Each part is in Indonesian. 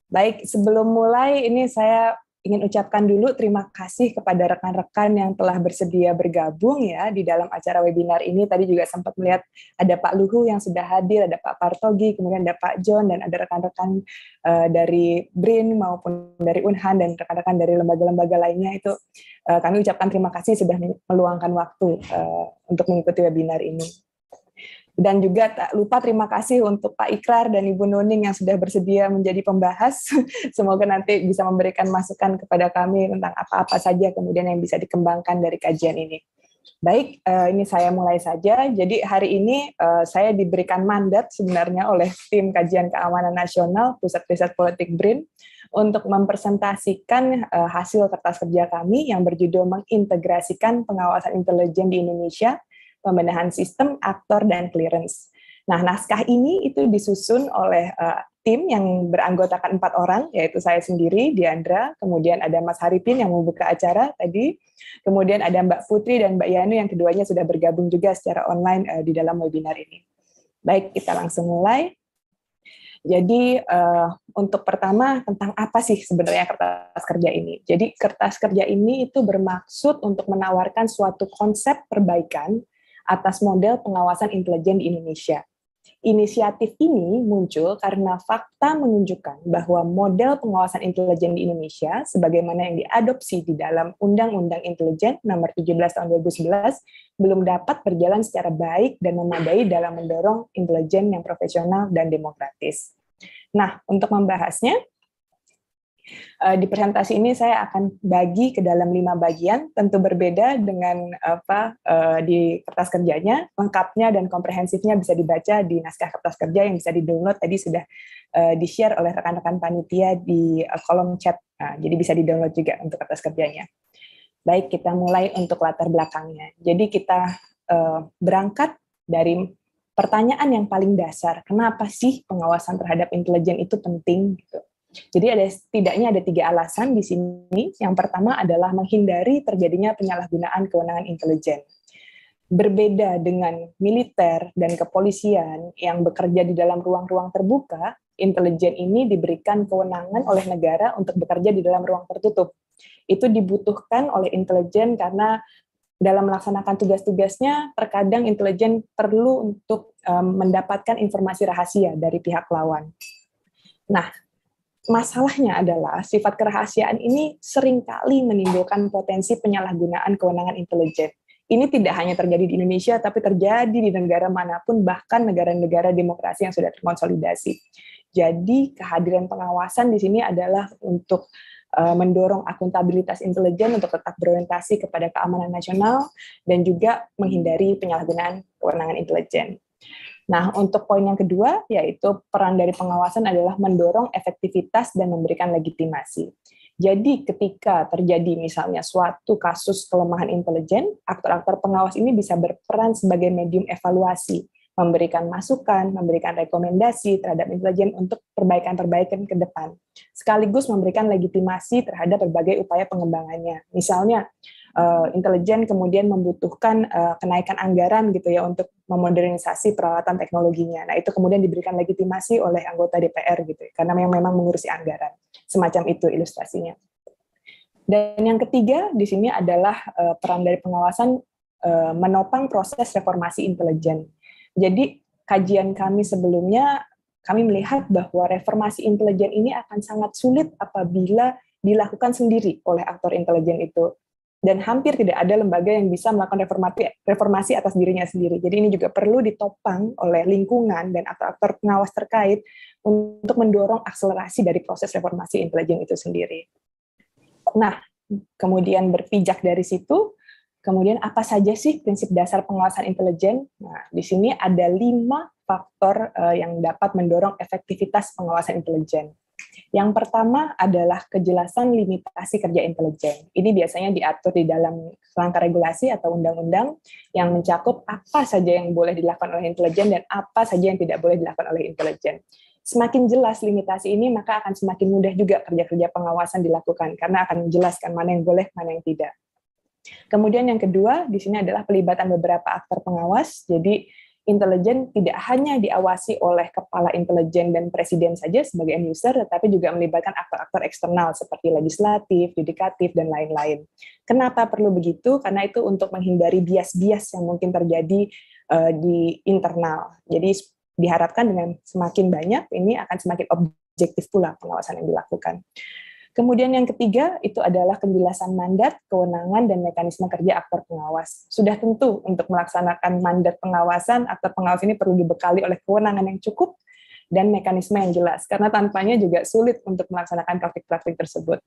Baik, sebelum mulai ini saya ingin ucapkan dulu terima kasih kepada rekan-rekan yang telah bersedia bergabung ya di dalam acara webinar ini. Tadi juga sempat melihat ada Pak Luhu yang sudah hadir, ada Pak Partogi, kemudian ada Pak John, dan ada rekan-rekan dari BRIN maupun dari Unhan dan rekan-rekan dari lembaga-lembaga lainnya. Itu kami ucapkan terima kasih sudah meluangkan waktu untuk mengikuti webinar ini. Dan juga tak lupa terima kasih untuk Pak Ikrar dan Ibu Nuning yang sudah bersedia menjadi pembahas. Semoga nanti bisa memberikan masukan kepada kami tentang apa-apa saja kemudian yang bisa dikembangkan dari kajian ini. Baik, ini saya mulai saja. Jadi hari ini saya diberikan mandat sebenarnya oleh tim Kajian Keamanan Nasional Pusat Riset Politik BRIN untuk mempresentasikan hasil kertas kerja kami yang berjudul mengintegrasikan pengawasan intelijen di Indonesia, pembenahan sistem, aktor, dan clearance. Nah, naskah ini itu disusun oleh tim yang beranggotakan 4 orang, yaitu saya sendiri, Diandra, kemudian ada Mas Haripin yang membuka acara tadi, kemudian ada Mbak Putri dan Mbak Yanu yang keduanya sudah bergabung juga secara online di dalam webinar ini. Baik, kita langsung mulai. Jadi untuk pertama tentang apa sih sebenarnya kertas kerja ini? Jadi kertas kerja ini itu bermaksud untuk menawarkan suatu konsep perbaikan atas model pengawasan intelijen di Indonesia. Inisiatif ini muncul karena fakta menunjukkan bahwa model pengawasan intelijen di Indonesia, sebagaimana yang diadopsi di dalam Undang-Undang Intelijen Nomor 17 Tahun 2011, belum dapat berjalan secara baik dan memadai dalam mendorong intelijen yang profesional dan demokratis. Nah, untuk membahasnya, di presentasi ini saya akan bagi ke dalam 5 bagian, tentu berbeda dengan di kertas kerjanya. Lengkapnya dan komprehensifnya bisa dibaca di naskah kertas kerja yang bisa di-download, tadi sudah di-share oleh rekan-rekan panitia di kolom chat. Nah, jadi bisa di-download juga untuk kertas kerjanya. Baik, kita mulai untuk latar belakangnya. Jadi kita berangkat dari pertanyaan yang paling dasar, kenapa sih pengawasan terhadap intelijen itu penting? Gitu. Jadi setidaknya ada 3 alasan di sini. Yang pertama adalah menghindari terjadinya penyalahgunaan kewenangan intelijen. Berbeda dengan militer dan kepolisian yang bekerja di dalam ruang-ruang terbuka, intelijen ini diberikan kewenangan oleh negara untuk bekerja di dalam ruang tertutup. Itu dibutuhkan oleh intelijen karena dalam melaksanakan tugas-tugasnya, terkadang intelijen perlu untuk mendapatkan informasi rahasia dari pihak lawan. Nah, masalahnya adalah sifat kerahasiaan ini seringkali menimbulkan potensi penyalahgunaan kewenangan intelijen. Ini tidak hanya terjadi di Indonesia, tapi terjadi di negara manapun, bahkan negara-negara demokrasi yang sudah terkonsolidasi. Jadi kehadiran pengawasan di sini adalah untuk mendorong akuntabilitas intelijen untuk tetap berorientasi kepada keamanan nasional dan juga menghindari penyalahgunaan kewenangan intelijen. Nah, untuk poin yang kedua, yaitu peran dari pengawasan adalah mendorong efektivitas dan memberikan legitimasi. Jadi, ketika terjadi misalnya suatu kasus kelemahan intelijen, aktor-aktor pengawas ini bisa berperan sebagai medium evaluasi, memberikan masukan, memberikan rekomendasi terhadap intelijen untuk perbaikan-perbaikan ke depan, sekaligus memberikan legitimasi terhadap berbagai upaya pengembangannya. Misalnya, intelijen kemudian membutuhkan kenaikan anggaran gitu ya untuk memodernisasi peralatan teknologinya. Nah, itu kemudian diberikan legitimasi oleh anggota DPR gitu ya, karena memang mengurusi anggaran. Semacam itu ilustrasinya. Dan yang ketiga di sini adalah peran dari pengawasan menopang proses reformasi intelijen. Jadi kajian kami sebelumnya, kami melihat bahwa reformasi intelijen ini akan sangat sulit apabila dilakukan sendiri oleh aktor intelijen itu. Dan hampir tidak ada lembaga yang bisa melakukan reformasi atas dirinya sendiri. Jadi ini juga perlu ditopang oleh lingkungan dan aktor-aktor pengawas terkait untuk mendorong akselerasi dari proses reformasi intelijen itu sendiri. Nah, kemudian berpijak dari situ, kemudian apa saja sih prinsip dasar pengawasan intelijen? Nah, di sini ada 5 faktor yang dapat mendorong efektivitas pengawasan intelijen. Yang pertama adalah kejelasan limitasi kerja intelijen. Ini biasanya diatur di dalam kerangka regulasi atau undang-undang yang mencakup apa saja yang boleh dilakukan oleh intelijen dan apa saja yang tidak boleh dilakukan oleh intelijen. Semakin jelas limitasi ini, maka akan semakin mudah juga kerja-kerja pengawasan dilakukan, karena akan menjelaskan mana yang boleh, mana yang tidak. Kemudian yang kedua, di sini adalah pelibatan beberapa aktor pengawas. Jadi intelijen tidak hanya diawasi oleh kepala intelijen dan presiden saja sebagai end user, tetapi juga melibatkan aktor-aktor eksternal seperti legislatif, yudikatif, dan lain-lain. Kenapa perlu begitu? Karena itu untuk menghindari bias-bias yang mungkin terjadi di internal. Jadi diharapkan dengan semakin banyak, ini akan semakin objektif pula pengawasan yang dilakukan. Kemudian yang ketiga, itu adalah penjelasan mandat, kewenangan, dan mekanisme kerja aktor pengawas. Sudah tentu untuk melaksanakan mandat pengawasan, aktor pengawas ini perlu dibekali oleh kewenangan yang cukup dan mekanisme yang jelas, karena tanpanya juga sulit untuk melaksanakan praktik-praktik tersebut.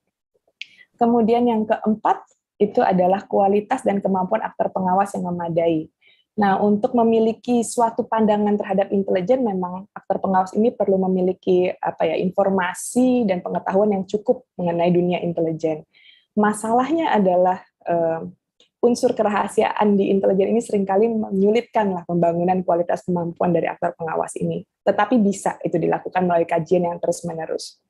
Kemudian yang keempat, itu adalah kualitas dan kemampuan aktor pengawas yang memadai. Nah, untuk memiliki suatu pandangan terhadap intelijen, memang aktor pengawas ini perlu memiliki informasi dan pengetahuan yang cukup mengenai dunia intelijen. Masalahnya adalah unsur kerahasiaan di intelijen ini seringkali menyulitkan pembangunan kualitas kemampuan dari aktor pengawas ini. Tetapi bisa itu dilakukan melalui kajian yang terus-menerus.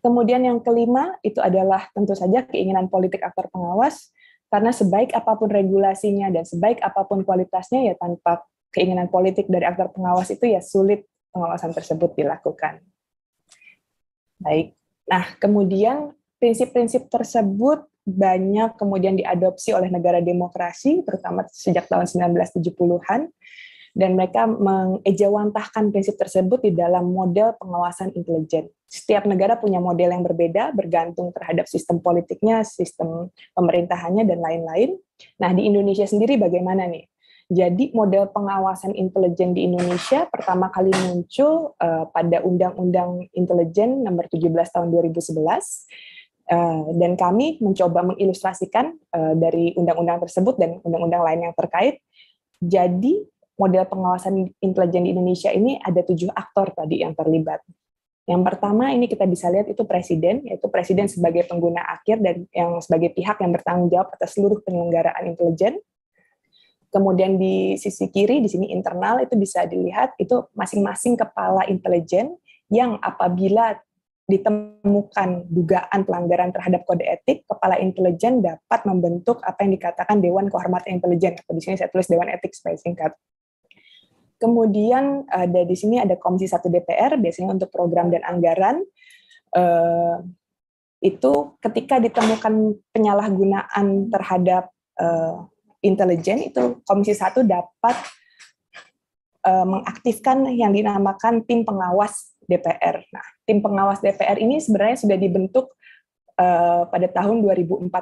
Kemudian yang kelima, itu adalah tentu saja keinginan politik aktor pengawas, karena sebaik apapun regulasinya dan sebaik apapun kualitasnya, ya tanpa keinginan politik dari aktor pengawas itu ya sulit pengawasan tersebut dilakukan. Baik, nah kemudian prinsip-prinsip tersebut banyak kemudian diadopsi oleh negara demokrasi, terutama sejak tahun 1970-an, dan mereka mengejawantahkan prinsip tersebut di dalam model pengawasan intelijen. Setiap negara punya model yang berbeda, bergantung terhadap sistem politiknya, sistem pemerintahannya, dan lain-lain. Nah, di Indonesia sendiri bagaimana nih? Jadi model pengawasan intelijen di Indonesia pertama kali muncul pada Undang-Undang Intelijen Nomor 17 Tahun 2011, dan kami mencoba mengilustrasikan dari undang-undang tersebut dan undang-undang lain yang terkait. Jadi model pengawasan intelijen di Indonesia ini ada 7 aktor tadi yang terlibat. Yang pertama ini kita bisa lihat itu presiden, yaitu presiden sebagai pengguna akhir dan yang sebagai pihak yang bertanggung jawab atas seluruh penyelenggaraan intelijen. Kemudian di sisi kiri, di sini internal, itu bisa dilihat itu masing-masing kepala intelijen yang apabila ditemukan dugaan pelanggaran terhadap kode etik, kepala intelijen dapat membentuk apa yang dikatakan Dewan Kehormatan Intelijen, atau di sini saya tulis Dewan Etik supaya singkat. Kemudian di sini ada Komisi 1 DPR, biasanya untuk program dan anggaran. Itu ketika ditemukan penyalahgunaan terhadap intelijen, itu Komisi 1 dapat mengaktifkan yang dinamakan tim pengawas DPR. Nah, tim pengawas DPR ini sebenarnya sudah dibentuk pada tahun 2014,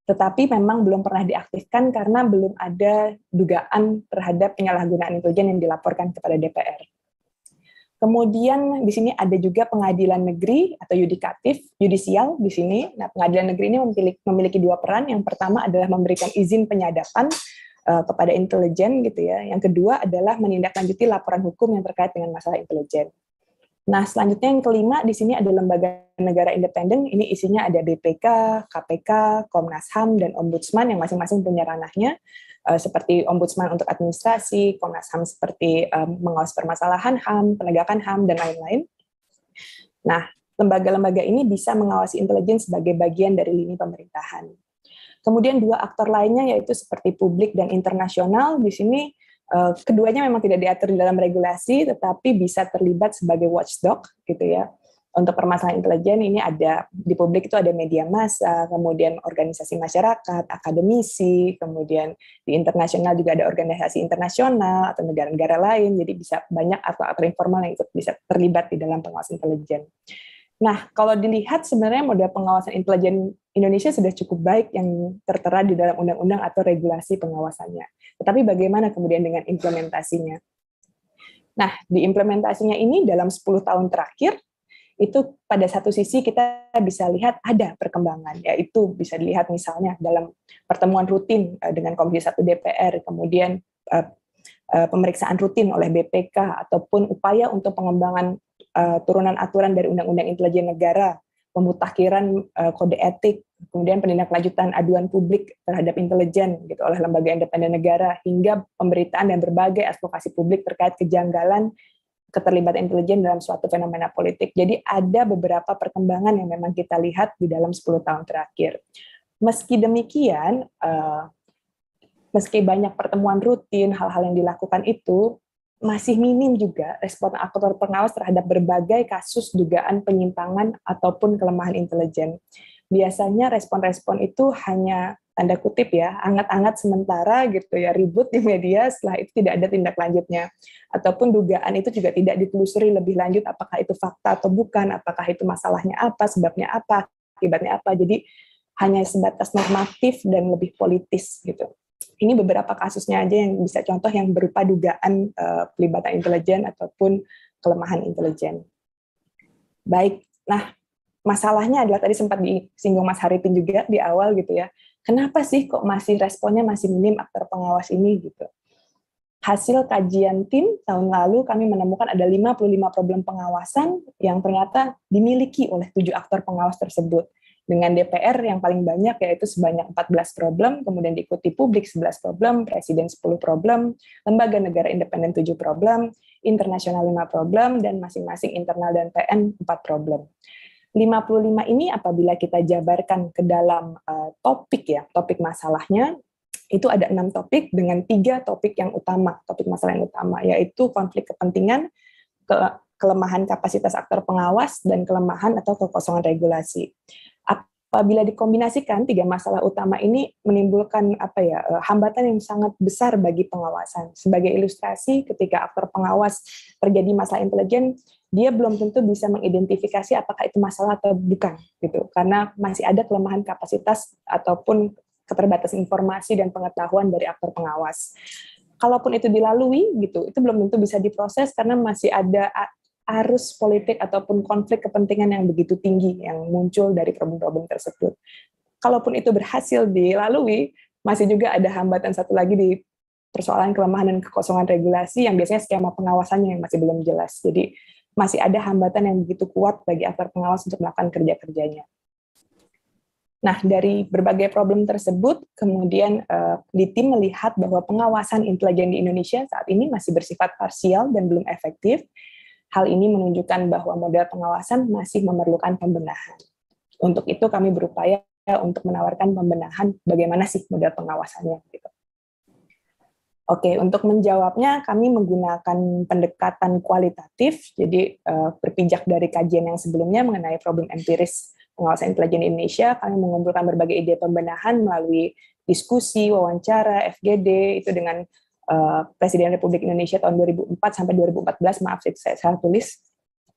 tetapi memang belum pernah diaktifkan karena belum ada dugaan terhadap penyalahgunaan intelijen yang dilaporkan kepada DPR. Kemudian di sini ada juga pengadilan negeri atau yudisial di sini. Nah, pengadilan negeri ini memiliki 2 peran. Yang pertama adalah memberikan izin penyadapan kepada intelijen gitu ya. Yang kedua adalah menindaklanjuti laporan hukum yang terkait dengan masalah intelijen. Nah, selanjutnya yang kelima, di sini ada lembaga negara independen, ini isinya ada BPK, KPK, Komnas HAM, dan Ombudsman yang masing-masing punya ranahnya, seperti Ombudsman untuk administrasi, Komnas HAM seperti mengawas permasalahan HAM, penegakan HAM, dan lain-lain. Nah, lembaga-lembaga ini bisa mengawasi intelijen sebagai bagian dari lini pemerintahan. Kemudian 2 aktor lainnya yaitu seperti publik dan internasional, di sini keduanya memang tidak diatur di dalam regulasi, tetapi bisa terlibat sebagai watchdog, gitu ya. Untuk permasalahan intelijen ini ada di publik itu ada media massa, kemudian organisasi masyarakat, akademisi, kemudian di internasional juga ada organisasi internasional atau negara-negara lain. Jadi bisa banyak aktor-aktor informal yang ikut bisa terlibat di dalam pengawasan intelijen. Nah, kalau dilihat sebenarnya model pengawasan intelijen Indonesia sudah cukup baik yang tertera di dalam undang-undang atau regulasi pengawasannya. Tetapi bagaimana kemudian dengan implementasinya? Nah, di implementasinya ini dalam 10 tahun terakhir, itu pada satu sisi kita bisa lihat ada perkembangan, yaitu bisa dilihat misalnya dalam pertemuan rutin dengan Komisi 1 DPR, kemudian pemeriksaan rutin oleh BPK, ataupun upaya untuk pengembangan turunan aturan dari Undang-Undang Intelijen Negara, pemutakhiran kode etik, kemudian penindaklanjutan aduan publik terhadap intelijen gitu oleh lembaga independen negara, hingga pemberitaan dan berbagai advokasi publik terkait kejanggalan keterlibatan intelijen dalam suatu fenomena politik. Jadi ada beberapa perkembangan yang memang kita lihat di dalam 10 tahun terakhir. Meski demikian, meski banyak pertemuan rutin, hal-hal yang dilakukan itu masih minim juga respon aktor pengawas terhadap berbagai kasus dugaan penyimpangan ataupun kelemahan intelijen. Biasanya respon-respon itu hanya tanda kutip ya, anget-anget sementara gitu ya, ribut di media, setelah itu tidak ada tindak lanjutnya. Ataupun dugaan itu juga tidak ditelusuri lebih lanjut apakah itu fakta atau bukan, apakah itu masalahnya apa, sebabnya apa, akibatnya apa. Jadi hanya sebatas normatif dan lebih politis gitu. Ini beberapa kasusnya aja yang bisa contoh yang berupa dugaan pelibatan intelijen ataupun kelemahan intelijen. Baik, nah masalahnya adalah tadi sempat disinggung Mas Haripin juga di awal gitu ya. Kenapa sih kok masih responnya masih minim aktor pengawas ini gitu? Hasil kajian tim tahun lalu kami menemukan ada 55 problem pengawasan yang ternyata dimiliki oleh 7 aktor pengawas tersebut. Dengan DPR yang paling banyak yaitu sebanyak 14 problem, kemudian diikuti publik 11 problem, presiden 10 problem, lembaga negara independen 7 problem, internasional 5 problem, dan masing-masing internal dan PN 4 problem. 55 ini apabila kita jabarkan ke dalam topik masalahnya, itu ada 6 topik dengan 3 topik yang utama, topik masalah yang utama, yaitu konflik kepentingan, kelemahan kapasitas aktor pengawas, dan kelemahan atau kekosongan regulasi. Apabila dikombinasikan, 3 masalah utama ini menimbulkan hambatan yang sangat besar bagi pengawasan. Sebagai ilustrasi, ketika aktor pengawas terjadi masalah intelijen, dia belum tentu bisa mengidentifikasi apakah itu masalah atau bukan, gitu. Karena masih ada kelemahan kapasitas ataupun keterbatasan informasi dan pengetahuan dari aktor pengawas. Kalaupun itu dilalui, gitu, itu belum tentu bisa diproses karena masih ada arus politik ataupun konflik kepentingan yang begitu tinggi yang muncul dari problem-problem tersebut. Kalaupun itu berhasil dilalui, masih juga ada hambatan satu lagi di persoalan kelemahan dan kekosongan regulasi yang biasanya skema pengawasannya yang masih belum jelas. Jadi masih ada hambatan yang begitu kuat bagi aktor pengawas untuk melakukan kerja-kerjanya. Nah, dari berbagai problem tersebut, kemudian di tim melihat bahwa pengawasan intelijen di Indonesia saat ini masih bersifat parsial dan belum efektif. Hal ini menunjukkan bahwa model pengawasan masih memerlukan pembenahan. Untuk itu kami berupaya untuk menawarkan pembenahan bagaimana sih model pengawasannya. Gitu. Oke, untuk menjawabnya kami menggunakan pendekatan kualitatif, jadi berpijak dari kajian yang sebelumnya mengenai problem empiris pengawasan intelijen di Indonesia, kami mengumpulkan berbagai ide pembenahan melalui diskusi, wawancara, FGD, itu dengan Presiden Republik Indonesia tahun 2004 sampai 2014, maaf saya salah tulis.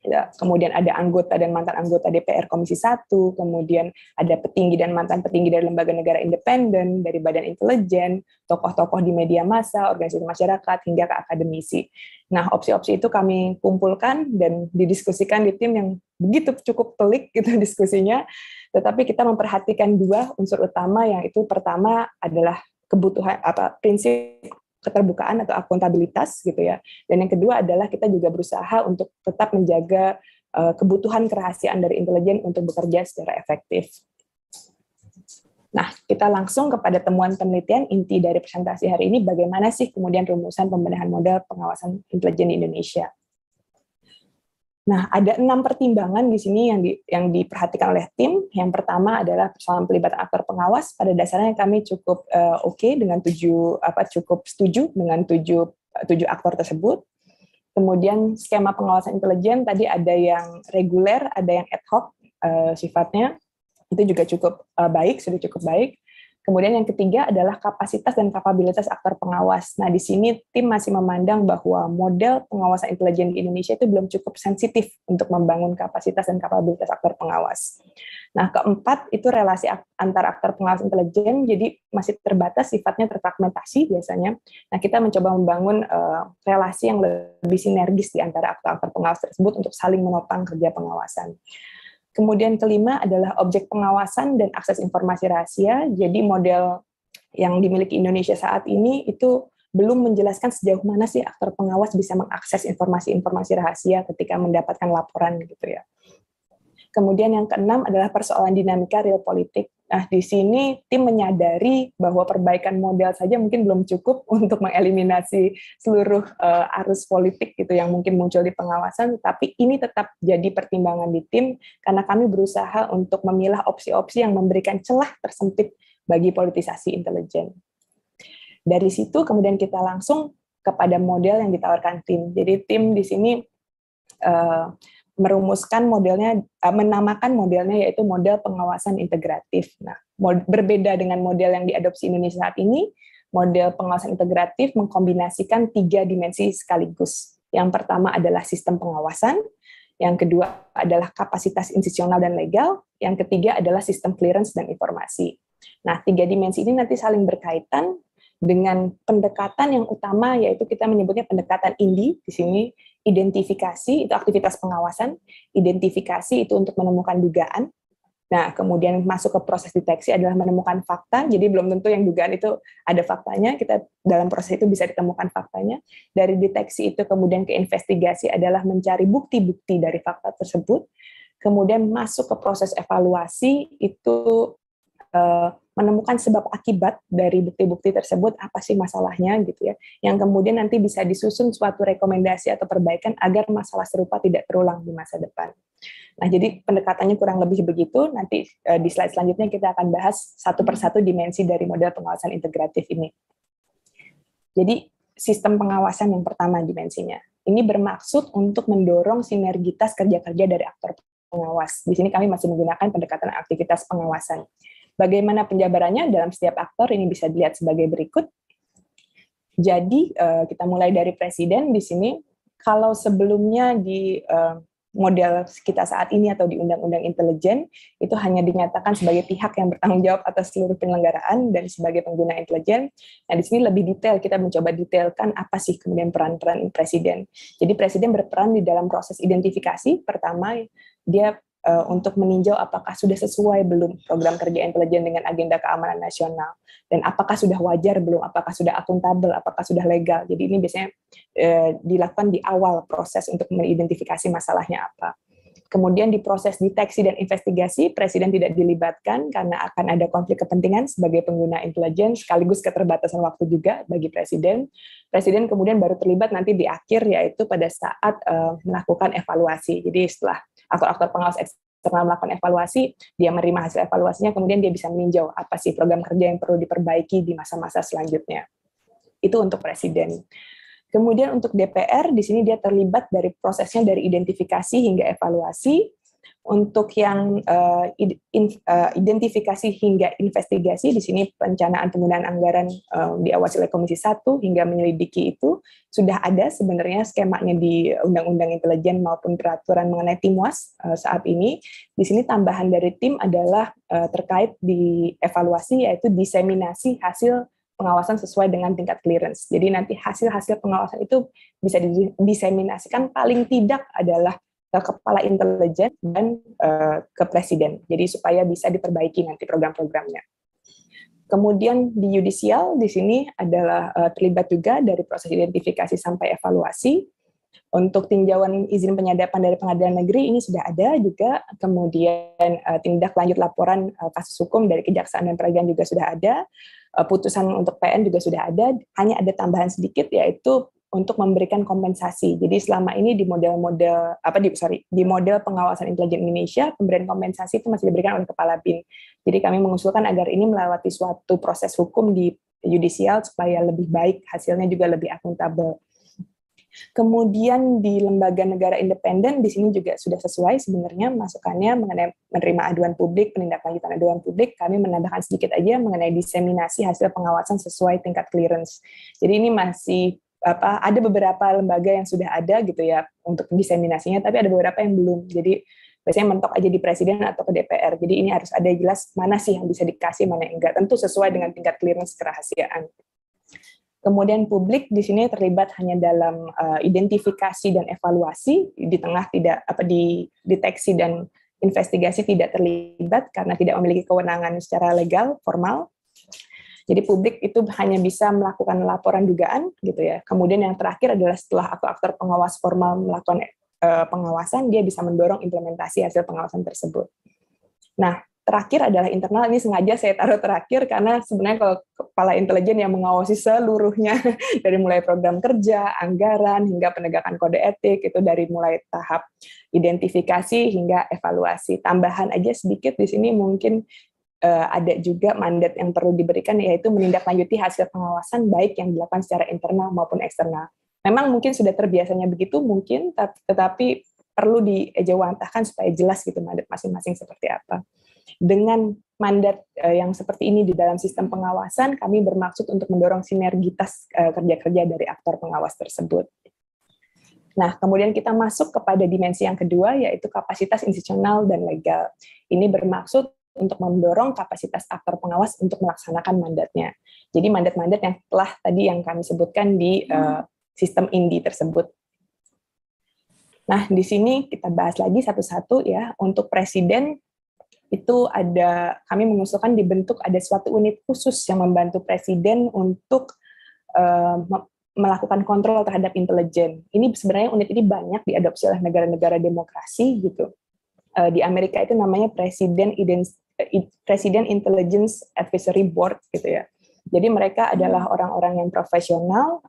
Ya, kemudian ada anggota dan mantan anggota DPR Komisi 1, kemudian ada petinggi dan mantan petinggi dari lembaga negara independen, dari badan intelijen, tokoh-tokoh di media massa, organisasi masyarakat, hingga ke akademisi. Nah, opsi-opsi itu kami kumpulkan dan didiskusikan di tim yang begitu cukup pelik gitu diskusinya, tetapi kita memperhatikan 2 unsur utama, yang itu pertama adalah kebutuhan prinsip keterbukaan atau akuntabilitas gitu ya. Dan yang kedua adalah kita juga berusaha untuk tetap menjaga kebutuhan kerahasiaan dari intelijen untuk bekerja secara efektif. Nah, kita langsung kepada temuan penelitian inti dari presentasi hari ini, bagaimana sih kemudian rumusan pembenahan model pengawasan intelijen di Indonesia. Nah, ada 6 pertimbangan di sini yang diperhatikan oleh tim. Yang pertama adalah persoalan pelibatan aktor pengawas. Pada dasarnya kami cukup dengan cukup setuju dengan 7 aktor tersebut. Kemudian skema pengawasan intelijen tadi ada yang reguler, ada yang ad hoc sifatnya. Itu juga cukup baik, sudah cukup baik. Kemudian yang ketiga adalah kapasitas dan kapabilitas aktor pengawas. Nah, di sini tim masih memandang bahwa model pengawasan intelijen di Indonesia itu belum cukup sensitif untuk membangun kapasitas dan kapabilitas aktor pengawas. Nah, keempat itu relasi antar aktor pengawas intelijen, jadi masih terbatas, sifatnya terfragmentasi biasanya. Nah, kita mencoba membangun relasi yang lebih sinergis di antara aktor pengawas tersebut untuk saling menopang kerja pengawasan. Kemudian kelima adalah objek pengawasan dan akses informasi rahasia. Jadi model yang dimiliki Indonesia saat ini itu belum menjelaskan sejauh mana sih aktor pengawas bisa mengakses informasi-informasi rahasia ketika mendapatkan laporan gitu ya. Kemudian yang keenam adalah persoalan dinamika real politik. Nah, di sini tim menyadari bahwa perbaikan model saja mungkin belum cukup untuk mengeliminasi seluruh arus politik gitu yang mungkin muncul di pengawasan, tapi ini tetap jadi pertimbangan di tim karena kami berusaha untuk memilah opsi-opsi yang memberikan celah tersempit bagi politisasi intelijen. Dari situ kemudian kita langsung kepada model yang ditawarkan tim. Jadi tim di sini merumuskan modelnya, menamakan modelnya yaitu model pengawasan integratif. Nah, berbeda dengan model yang diadopsi Indonesia saat ini, model pengawasan integratif mengkombinasikan 3 dimensi sekaligus. Yang pertama adalah sistem pengawasan, yang kedua adalah kapasitas institusional dan legal, yang ketiga adalah sistem clearance dan informasi. Nah, 3 dimensi ini nanti saling berkaitan dengan pendekatan yang utama, yaitu kita menyebutnya pendekatan INDI di sini. Identifikasi itu aktivitas pengawasan, identifikasi itu untuk menemukan dugaan. Nah, kemudian masuk ke proses deteksi adalah menemukan fakta. Jadi belum tentu yang dugaan itu ada faktanya, kita dalam proses itu bisa ditemukan faktanya. Dari deteksi itu kemudian ke investigasi adalah mencari bukti-bukti dari fakta tersebut. Kemudian masuk ke proses evaluasi itu menemukan sebab akibat dari bukti-bukti tersebut, apa sih masalahnya gitu ya, yang kemudian nanti bisa disusun suatu rekomendasi atau perbaikan agar masalah serupa tidak terulang di masa depan. Nah, jadi pendekatannya kurang lebih begitu. Nanti di slide selanjutnya kita akan bahas satu persatu dimensi dari model pengawasan integratif ini. Jadi sistem pengawasan yang pertama dimensinya. Ini bermaksud untuk mendorong sinergitas kerja-kerja dari aktor pengawas. Di sini kami masih menggunakan pendekatan aktivitas pengawasan. Bagaimana penjabarannya dalam setiap aktor ini bisa dilihat sebagai berikut. Jadi kita mulai dari presiden di sini. Kalau sebelumnya di model kita saat ini atau di Undang-Undang Intelijen itu hanya dinyatakan sebagai pihak yang bertanggung jawab atas seluruh penyelenggaraan dan sebagai pengguna intelijen. Nah, di sini lebih detail, kita mencoba detailkan apa sih kemudian peran-peran presiden. Jadi presiden berperan di dalam proses identifikasi. Pertama, dia untuk meninjau apakah sudah sesuai belum program kerja intelijen dengan agenda keamanan nasional, dan apakah sudah wajar belum, apakah sudah akuntabel, apakah sudah legal. Jadi ini biasanya dilakukan di awal proses untuk mengidentifikasi masalahnya apa. Kemudian di proses deteksi dan investigasi, presiden tidak dilibatkan karena akan ada konflik kepentingan sebagai pengguna intelijen, sekaligus keterbatasan waktu juga bagi presiden. Presiden kemudian baru terlibat nanti di akhir, yaitu pada saat melakukan evaluasi. Jadi setelah aktor-aktor pengawas eksternal melakukan evaluasi, dia menerima hasil evaluasinya, kemudian dia bisa meninjau apa sih program kerja yang perlu diperbaiki di masa-masa selanjutnya. Itu untuk presiden. Kemudian untuk DPR, di sini dia terlibat dari prosesnya dari identifikasi hingga evaluasi. Untuk yang identifikasi hingga investigasi, di sini perencanaan penggunaan anggaran diawasi oleh Komisi 1 hingga menyelidiki itu sudah ada sebenarnya skemanya di Undang-Undang Intelijen maupun peraturan mengenai Timwas saat ini. Di sini tambahan dari tim adalah terkait di evaluasi, yaitu diseminasi hasil pengawasan sesuai dengan tingkat clearance. Jadi nanti hasil-hasil pengawasan itu bisa diseminasikan paling tidak adalah ke kepala intelijen dan ke presiden. Jadi supaya bisa diperbaiki nanti program-programnya. Kemudian di yudisial di sini adalah terlibat juga dari proses identifikasi sampai evaluasi. Untuk tinjauan izin penyadapan dari pengadilan negeri ini sudah ada juga. Kemudian tindak lanjut laporan kasus hukum dari kejaksaan dan peradilan juga sudah ada. Putusan untuk PN juga sudah ada. Hanya ada tambahan sedikit, yaitu untuk memberikan kompensasi. Jadi selama ini di model-model di model pengawasan intelijen Indonesia, pemberian kompensasi itu masih diberikan oleh Kepala BIN. Jadi kami mengusulkan agar ini melewati suatu proses hukum di yudisial supaya lebih baik, hasilnya juga lebih akuntabel. Kemudian di lembaga negara independen di sini juga sudah sesuai sebenarnya masukannya mengenai menerima aduan publik, penindaklanjutan aduan publik. Kami menambahkan sedikit aja mengenai diseminasi hasil pengawasan sesuai tingkat clearance. Jadi ini masih ada beberapa lembaga yang sudah ada gitu ya untuk diseminasinya, tapi ada beberapa yang belum. Jadi biasanya mentok aja di presiden atau ke DPR. Jadi ini harus ada jelas mana sih yang bisa dikasih, mana yang enggak. Tentu sesuai dengan tingkat clearance kerahasiaan. Kemudian publik di sini terlibat hanya dalam identifikasi dan evaluasi, di tengah tidak di deteksi dan investigasi tidak terlibat karena tidak memiliki kewenangan secara legal formal. Jadi publik itu hanya bisa melakukan laporan dugaan gitu ya. Kemudian yang terakhir adalah setelah aktor pengawas formal melakukan pengawasan, dia bisa mendorong implementasi hasil pengawasan tersebut. Nah, terakhir adalah internal. Ini sengaja saya taruh terakhir karena sebenarnya kalau kepala intelijen yang mengawasi seluruhnya dari mulai program kerja, anggaran hingga penegakan kode etik, itu dari mulai tahap identifikasi hingga evaluasi. Tambahan aja sedikit di sini mungkin ada juga mandat yang perlu diberikan, yaitu menindaklanjuti hasil pengawasan baik yang dilakukan secara internal maupun eksternal. Memang mungkin sudah terbiasanya begitu mungkin, tetapi perlu diejawantahkan supaya jelas gitu mandat masing-masing seperti apa. Dengan mandat yang seperti ini di dalam sistem pengawasan, kami bermaksud untuk mendorong sinergitas kerja-kerja dari aktor pengawas tersebut. Nah, kemudian kita masuk kepada dimensi yang kedua, yaitu kapasitas institusional dan legal. Ini bermaksud untuk mendorong kapasitas aktor pengawas untuk melaksanakan mandatnya. Jadi mandat-mandat yang telah tadi yang kami sebutkan di sistem INDI tersebut. Nah, di sini kita bahas lagi satu-satu ya. Untuk presiden, itu kami mengusulkan dibentuk ada suatu unit khusus yang membantu presiden untuk melakukan kontrol terhadap intelijen. Ini sebenarnya unit ini banyak diadopsi oleh negara-negara demokrasi gitu. Di Amerika itu namanya President Intelligence Advisory Board gitu ya. Jadi mereka adalah orang-orang yang profesional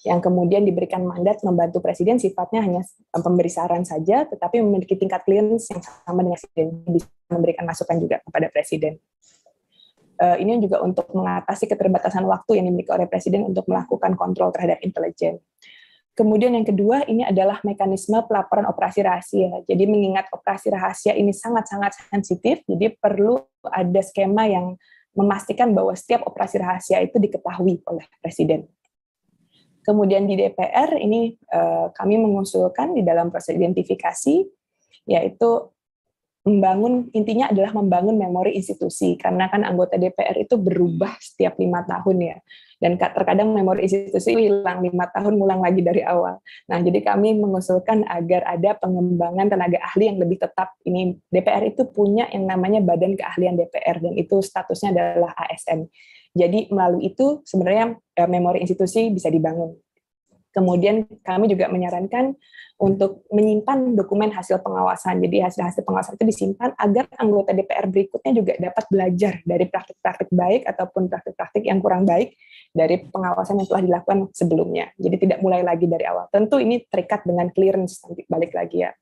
yang kemudian diberikan mandat membantu presiden, sifatnya hanya pemberi saran saja, tetapi memiliki tingkat clearance yang sama dengan presiden, bisa memberikan masukan juga kepada presiden. Ini juga untuk mengatasi keterbatasan waktu yang dimiliki oleh presiden untuk melakukan kontrol terhadap intelijen. Kemudian yang kedua, ini adalah mekanisme pelaporan operasi rahasia. Jadi mengingat operasi rahasia ini sangat-sangat sensitif, jadi perlu ada skema yang memastikan bahwa setiap operasi rahasia itu diketahui oleh presiden. Kemudian di DPR ini kami mengusulkan di dalam proses identifikasi, yaitu intinya adalah membangun memori institusi, karena kan anggota DPR itu berubah setiap 5 tahun ya, dan terkadang memori institusi hilang 5 tahun, ngulang lagi dari awal. Nah, jadi kami mengusulkan agar ada pengembangan tenaga ahli yang lebih tetap. Ini DPR itu punya yang namanya Badan Keahlian DPR, dan itu statusnya adalah ASN. Jadi melalui itu sebenarnya memori institusi bisa dibangun. Kemudian kami juga menyarankan untuk menyimpan dokumen hasil pengawasan. Jadi hasil-hasil pengawasan itu disimpan agar anggota DPR berikutnya juga dapat belajar dari praktik-praktik baik ataupun praktik-praktik yang kurang baik dari pengawasan yang telah dilakukan sebelumnya. Jadi tidak mulai lagi dari awal. Tentu ini terikat dengan clearance, nanti balik lagi ya.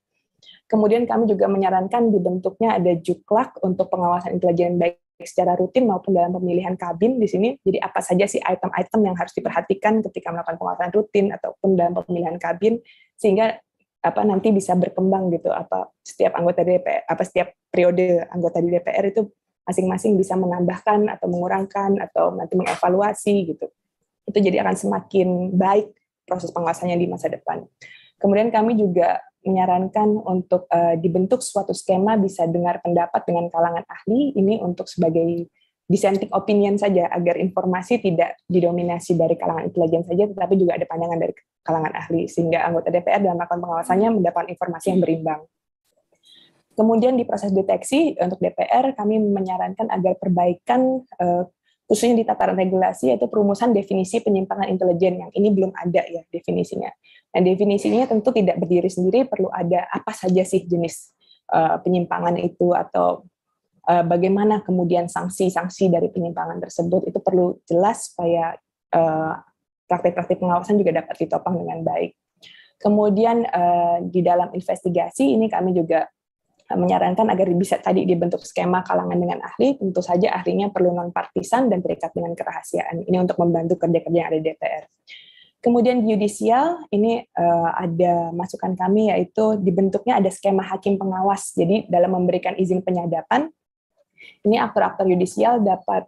Kemudian kami juga menyarankan dibentuknya ada Juklak untuk pengawasan intelijen baik secara rutin maupun dalam pemilihan kabin di sini. Jadi apa saja sih item-item yang harus diperhatikan ketika melakukan pengawasan rutin ataupun dalam pemilihan kabin, sehingga nanti bisa berkembang gitu, setiap anggota DPR, setiap periode anggota di DPR itu masing-masing bisa menambahkan atau mengurangkan atau nanti mengevaluasi gitu. Itu jadi akan semakin baik proses pengawasannya di masa depan. Kemudian kami juga menyarankan untuk dibentuk suatu skema bisa dengar pendapat dengan kalangan ahli, ini untuk sebagai dissenting opinion saja, agar informasi tidak didominasi dari kalangan intelijen saja, tetapi juga ada pandangan dari kalangan ahli, sehingga anggota DPR dalam melakukan pengawasannya mendapat informasi yang berimbang. Kemudian di proses deteksi untuk DPR, kami menyarankan agar perbaikan khususnya di tataran regulasi, yaitu perumusan definisi penyimpangan intelijen, yang ini belum ada ya definisinya. Nah, definisinya tentu tidak berdiri sendiri, perlu ada apa saja sih jenis penyimpangan itu, atau bagaimana kemudian sanksi-sanksi dari penyimpangan tersebut, itu perlu jelas supaya praktik-praktik pengawasan juga dapat ditopang dengan baik. Kemudian di dalam investigasi ini kami juga menyarankan agar bisa tadi dibentuk skema kalangan dengan ahli, tentu saja ahlinya perlu non-partisan dan terikat dengan kerahasiaan. Ini untuk membantu kerja-kerja yang ada di DPR. Kemudian di yudisial, ini ada masukan kami, yaitu dibentuknya ada skema hakim pengawas. Jadi dalam memberikan izin penyadapan, ini aktor-aktor yudisial dapat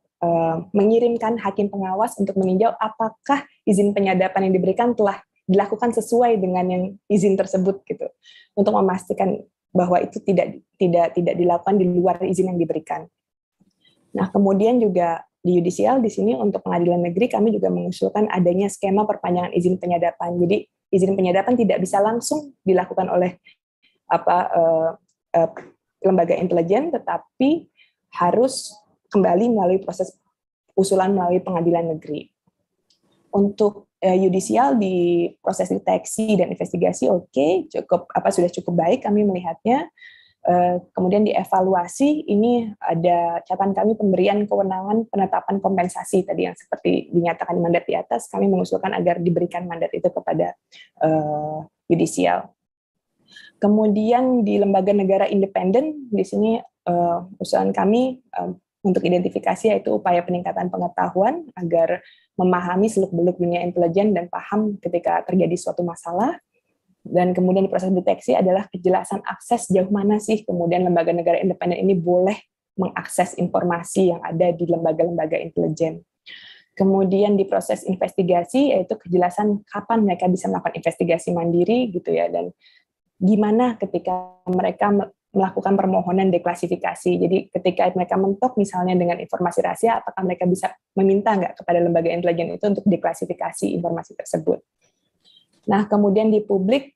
mengirimkan hakim pengawas untuk meninjau apakah izin penyadapan yang diberikan telah dilakukan sesuai dengan yang izin tersebut gitu, untuk memastikan bahwa itu tidak dilakukan di luar izin yang diberikan. Nah, kemudian juga di yudisial di sini untuk pengadilan negeri kami juga mengusulkan adanya skema perpanjangan izin penyadapan. Jadi izin penyadapan tidak bisa langsung dilakukan oleh lembaga intelijen, tetapi harus kembali melalui proses usulan melalui pengadilan negeri. Untuk yudisial di proses deteksi dan investigasi sudah cukup baik kami melihatnya. Kemudian dievaluasi, ini ada catatan kami pemberian kewenangan penetapan kompensasi tadi yang seperti dinyatakan mandat di atas, kami mengusulkan agar diberikan mandat itu kepada yudisial. Kemudian di lembaga negara independen, di sini usulan kami untuk identifikasi, yaitu upaya peningkatan pengetahuan agar memahami seluk-beluk dunia intelijen dan paham ketika terjadi suatu masalah. Dan kemudian di proses deteksi adalah kejelasan akses jauh mana sih kemudian lembaga negara independen ini boleh mengakses informasi yang ada di lembaga-lembaga intelijen. Kemudian di proses investigasi, yaitu kejelasan kapan mereka bisa melakukan investigasi mandiri gitu ya, dan gimana ketika mereka melakukan permohonan deklasifikasi. Jadi ketika mereka mentok misalnya dengan informasi rahasia, apakah mereka bisa meminta nggak kepada lembaga intelijen itu untuk deklasifikasi informasi tersebut. Nah, kemudian di publik,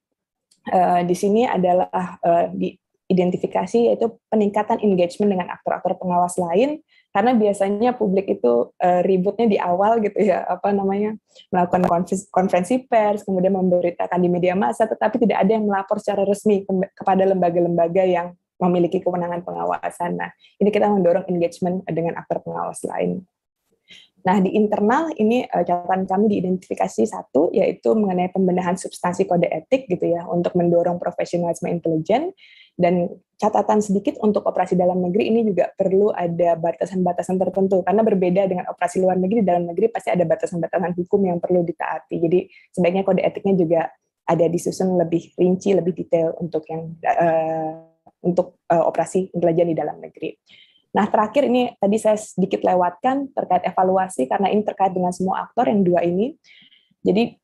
di sini adalah di identifikasi, yaitu peningkatan engagement dengan aktor-aktor pengawas lain, karena biasanya publik itu ributnya di awal gitu ya, melakukan konferensi pers, kemudian memberitakan di media massa, tetapi tidak ada yang melapor secara resmi kepada lembaga-lembaga yang memiliki kewenangan pengawasan. Nah, ini kita mendorong engagement dengan aktor pengawas lain. Nah, di internal ini catatan kami di identifikasi satu, yaitu mengenai pembenahan substansi kode etik gitu ya, untuk mendorong profesionalisme intelijen, dan catatan sedikit untuk operasi dalam negeri ini juga perlu ada batasan-batasan tertentu, karena berbeda dengan operasi luar negeri, di dalam negeri pasti ada batasan-batasan hukum yang perlu ditaati. Jadi sebaiknya kode etiknya juga ada disusun lebih rinci, lebih detail untuk yang operasi intelijen di dalam negeri. Nah, terakhir ini tadi saya sedikit lewatkan terkait evaluasi, karena ini terkait dengan semua aktor yang dua ini. Jadi,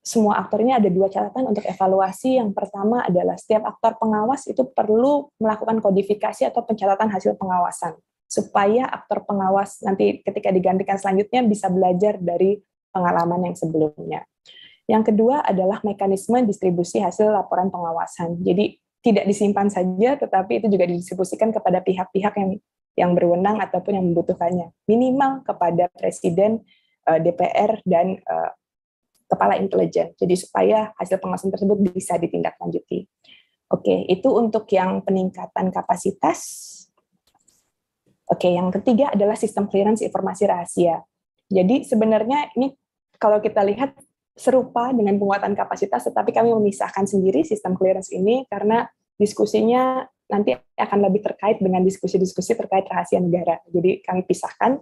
semua aktor ini ada dua catatan untuk evaluasi. Yang pertama adalah setiap aktor pengawas itu perlu melakukan kodifikasi atau pencatatan hasil pengawasan, supaya aktor pengawas nanti ketika digantikan selanjutnya bisa belajar dari pengalaman yang sebelumnya. Yang kedua adalah mekanisme distribusi hasil laporan pengawasan. Jadi, tidak disimpan saja, tetapi itu juga didistribusikan kepada pihak-pihak yang berwenang ataupun yang membutuhkannya, minimal kepada Presiden, DPR, dan Kepala Intelijen. Jadi supaya hasil pengawasan tersebut bisa ditindaklanjuti. Oke, itu untuk yang peningkatan kapasitas. Oke, yang ketiga adalah sistem clearance informasi rahasia. Jadi sebenarnya ini kalau kita lihat serupa dengan penguatan kapasitas, tetapi kami memisahkan sendiri sistem clearance ini karena diskusinya nanti akan lebih terkait dengan diskusi-diskusi terkait rahasia negara. Jadi kami pisahkan.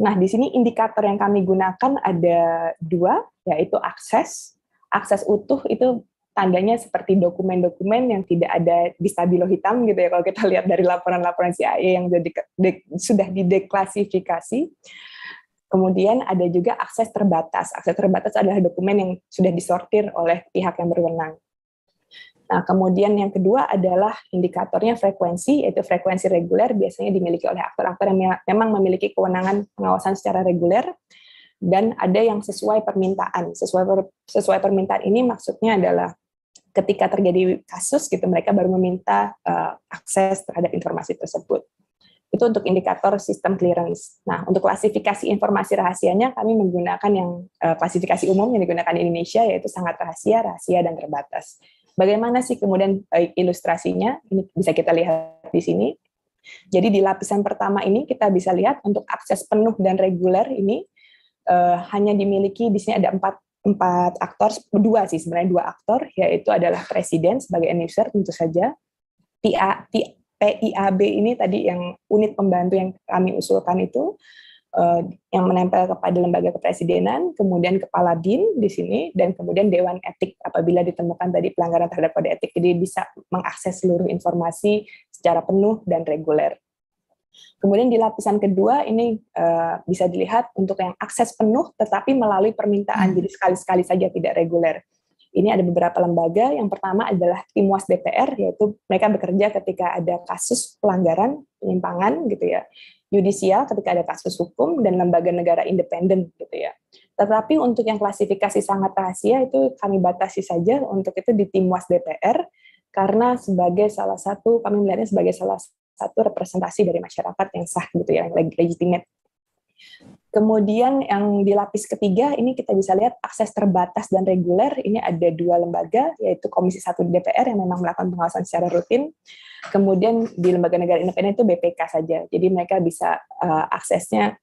Nah, di sini indikator yang kami gunakan ada dua, yaitu akses. Akses utuh itu tandanya seperti dokumen-dokumen yang tidak ada di stabilo hitam gitu ya, kalau kita lihat dari laporan-laporan CIA yang sudah dideklasifikasi. Kemudian ada juga akses terbatas. Akses terbatas adalah dokumen yang sudah disortir oleh pihak yang berwenang. Nah, kemudian yang kedua adalah indikatornya frekuensi, yaitu frekuensi reguler biasanya dimiliki oleh aktor-aktor yang memang memiliki kewenangan pengawasan secara reguler, dan ada yang sesuai permintaan. Sesuai permintaan ini maksudnya adalah ketika terjadi kasus gitu, mereka baru meminta akses terhadap informasi tersebut. Itu untuk indikator sistem clearance. Nah, untuk klasifikasi informasi rahasianya, kami menggunakan yang klasifikasi umum yang digunakan di Indonesia, yaitu sangat rahasia, rahasia, dan terbatas. Bagaimana sih kemudian ilustrasinya? Ini bisa kita lihat di sini. Jadi di lapisan pertama ini kita bisa lihat untuk akses penuh dan reguler ini hanya dimiliki, di sini ada empat aktor, sebenarnya dua aktor, yaitu adalah Presiden sebagai end user tentu saja, PIAB ini tadi yang unit pembantu yang kami usulkan itu, yang menempel kepada lembaga kepresidenan, kemudian Kepala BIN di sini, dan kemudian Dewan Etik apabila ditemukan tadi pelanggaran terhadap kode etik, jadi bisa mengakses seluruh informasi secara penuh dan reguler. Kemudian di lapisan kedua ini bisa dilihat untuk yang akses penuh tetapi melalui permintaan, jadi sekali-sekali saja tidak reguler. Ini ada beberapa lembaga. Yang pertama adalah Timuas DPR, yaitu mereka bekerja ketika ada kasus pelanggaran, penyimpangan gitu ya. Yudisial ketika ada kasus hukum, dan lembaga negara independen gitu ya. Tetapi untuk yang klasifikasi sangat rahasia itu kami batasi saja untuk itu di Timuas DPR, karena sebagai salah satu, kami melihatnya sebagai salah satu representasi dari masyarakat yang sah gitu ya, yang legitimate. Kemudian yang di lapis ketiga ini kita bisa lihat akses terbatas dan reguler. Ini ada dua lembaga, yaitu Komisi 1 DPR yang memang melakukan pengawasan secara rutin. Kemudian di lembaga negara independen itu BPK saja. Jadi mereka bisa aksesnya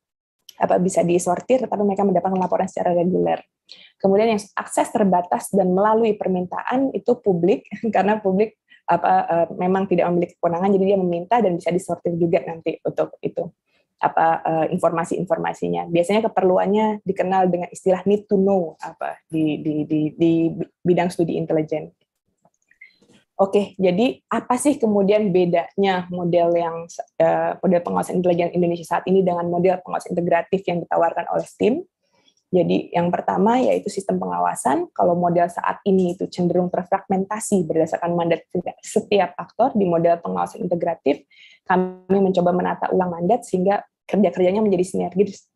bisa disortir, tetapi mereka mendapatkan laporan secara reguler. Kemudian yang akses terbatas dan melalui permintaan itu publik, karena publik memang tidak memiliki kewenangan, jadi dia meminta dan bisa disortir juga nanti untuk itu informasi-informasinya. Biasanya keperluannya dikenal dengan istilah need to know di bidang studi intelijen. Oke, jadi apa sih kemudian bedanya model pengawasan intelijen Indonesia saat ini dengan model pengawasan integratif yang ditawarkan oleh STIM? Jadi yang pertama yaitu sistem pengawasan. Kalau model saat ini itu cenderung terfragmentasi berdasarkan mandat setiap aktor. Di model pengawasan integratif, kami mencoba menata ulang mandat sehingga kerja-kerjanya menjadi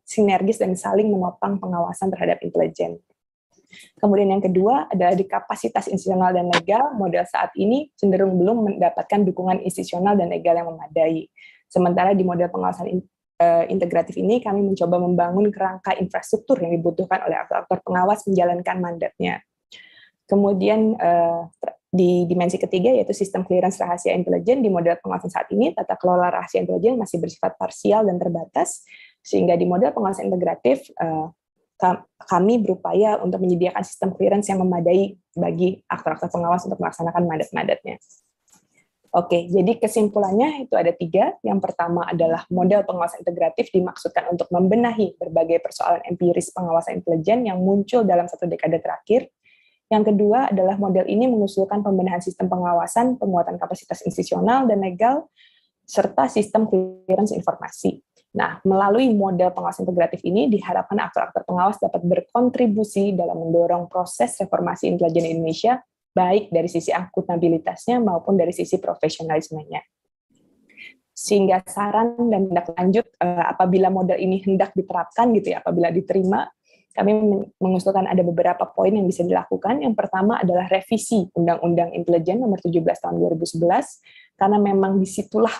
sinergis dan saling menopang pengawasan terhadap intelijen. Kemudian yang kedua adalah di kapasitas institusional dan legal, model saat ini cenderung belum mendapatkan dukungan institusional dan legal yang memadai. Sementara di model pengawasan integratif ini, kami mencoba membangun kerangka infrastruktur yang dibutuhkan oleh aktor-aktor pengawas menjalankan mandatnya. Kemudian di dimensi ketiga, yaitu sistem clearance rahasia intelijen, di model pengawasan saat ini, tata kelola rahasia intelijen masih bersifat parsial dan terbatas, sehingga di model pengawasan integratif, kami berupaya untuk menyediakan sistem clearance yang memadai bagi aktor-aktor pengawas untuk melaksanakan mandat-mandatnya. Oke, jadi kesimpulannya itu ada 3. Yang pertama adalah model pengawasan integratif dimaksudkan untuk membenahi berbagai persoalan empiris pengawasan intelijen yang muncul dalam 1 dekade terakhir. Yang kedua adalah model ini mengusulkan pembenahan sistem pengawasan, penguatan kapasitas institusional dan legal, serta sistem clearance informasi. Nah, melalui model pengawasan integratif ini, diharapkan aktor-aktor pengawas dapat berkontribusi dalam mendorong proses reformasi intelijen di Indonesia, baik dari sisi akuntabilitasnya maupun dari sisi profesionalismenya. Sehingga saran dan tindak lanjut apabila model ini hendak diterapkan, gitu ya, apabila diterima, kami mengusulkan ada beberapa poin yang bisa dilakukan. Yang pertama adalah revisi Undang-Undang Intelijen Nomor 17 Tahun 2011, karena memang disitulah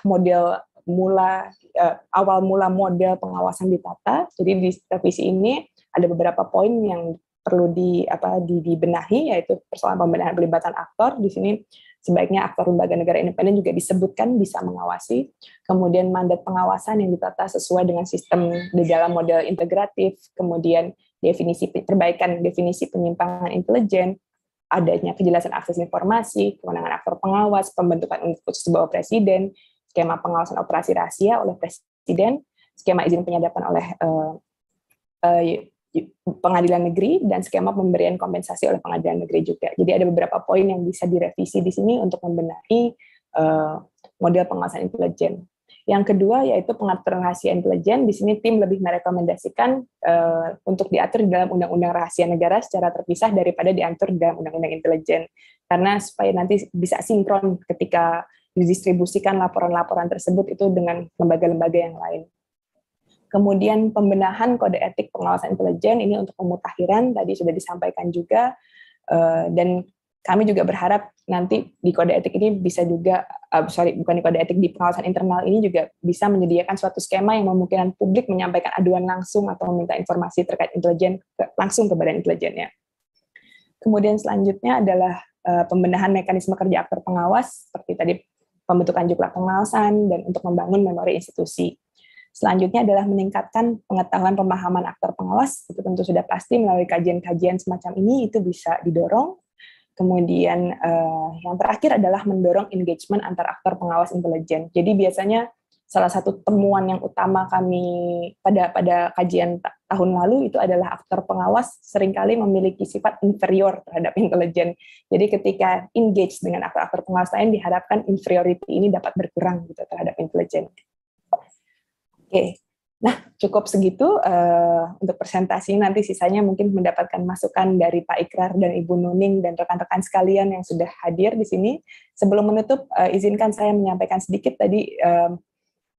awal mula model pengawasan ditata. Jadi di revisi ini ada beberapa poin yang perlu dibenahi, yaitu persoalan pembenahan pelibatan aktor. Di sini sebaiknya aktor lembaga negara independen juga disebutkan bisa mengawasi. Kemudian mandat pengawasan yang ditata sesuai dengan sistem di dalam model integratif. Kemudian perbaikan definisi penyimpangan intelijen, adanya kejelasan akses informasi, kewenangan aktor pengawas, pembentukan unit khusus di bawah presiden, skema pengawasan operasi rahasia oleh presiden, skema izin penyadapan oleh pengadilan negeri, dan skema pemberian kompensasi oleh pengadilan negeri juga. Jadi ada beberapa poin yang bisa direvisi di sini untuk membenahi model pengawasan intelijen. Yang kedua yaitu pengaturan rahasia intelijen. Di sini tim lebih merekomendasikan untuk diatur di dalam Undang-Undang Rahasia Negara secara terpisah daripada diatur di dalam Undang-Undang Intelijen. Karena supaya nanti bisa sinkron ketika didistribusikan laporan-laporan tersebut itu dengan lembaga-lembaga yang lain. Kemudian pembenahan kode etik pengawasan intelijen ini untuk pemutakhiran tadi sudah disampaikan juga, dan kami juga berharap nanti di kode etik ini bisa juga, bukan di kode etik, di pengawasan internal ini juga bisa menyediakan suatu skema yang memungkinkan publik menyampaikan aduan langsung atau meminta informasi terkait intelijen langsung ke badan intelijennya. Kemudian selanjutnya adalah pembenahan mekanisme kerja aktor pengawas, seperti tadi pembentukan juklat pengawasan, dan untuk membangun memori institusi. Selanjutnya adalah meningkatkan pengetahuan pemahaman aktor pengawas, itu tentu sudah pasti melalui kajian-kajian semacam ini itu bisa didorong. Kemudian yang terakhir adalah mendorong engagement antar aktor pengawas intelijen. Jadi biasanya salah satu temuan yang utama kami pada kajian tahun lalu itu adalah aktor pengawas seringkali memiliki sifat inferior terhadap intelijen. Jadi ketika engage dengan aktor-aktor pengawas lain, diharapkan inferiority ini dapat berkurang gitu terhadap intelijen. Oke, nah cukup segitu untuk presentasi. Nanti sisanya mungkin mendapatkan masukan dari Pak Ikrar dan Ibu Nuning dan rekan-rekan sekalian yang sudah hadir di sini. Sebelum menutup, izinkan saya menyampaikan sedikit tadi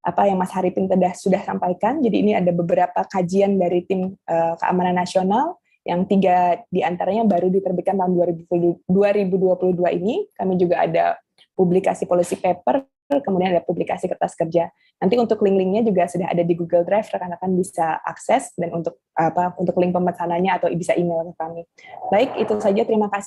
apa yang Mas Haripin sudah sampaikan. Jadi ini ada beberapa kajian dari tim keamanan nasional, yang 3 diantaranya baru diterbitkan tahun 2022 ini. Kami juga ada publikasi policy paper, kemudian ada publikasi kertas kerja. Nanti untuk link-linknya juga sudah ada di Google Drive, rekan-rekan bisa akses, dan untuk link pemesanannya atau bisa email ke kami. Baik, itu saja, terima kasih.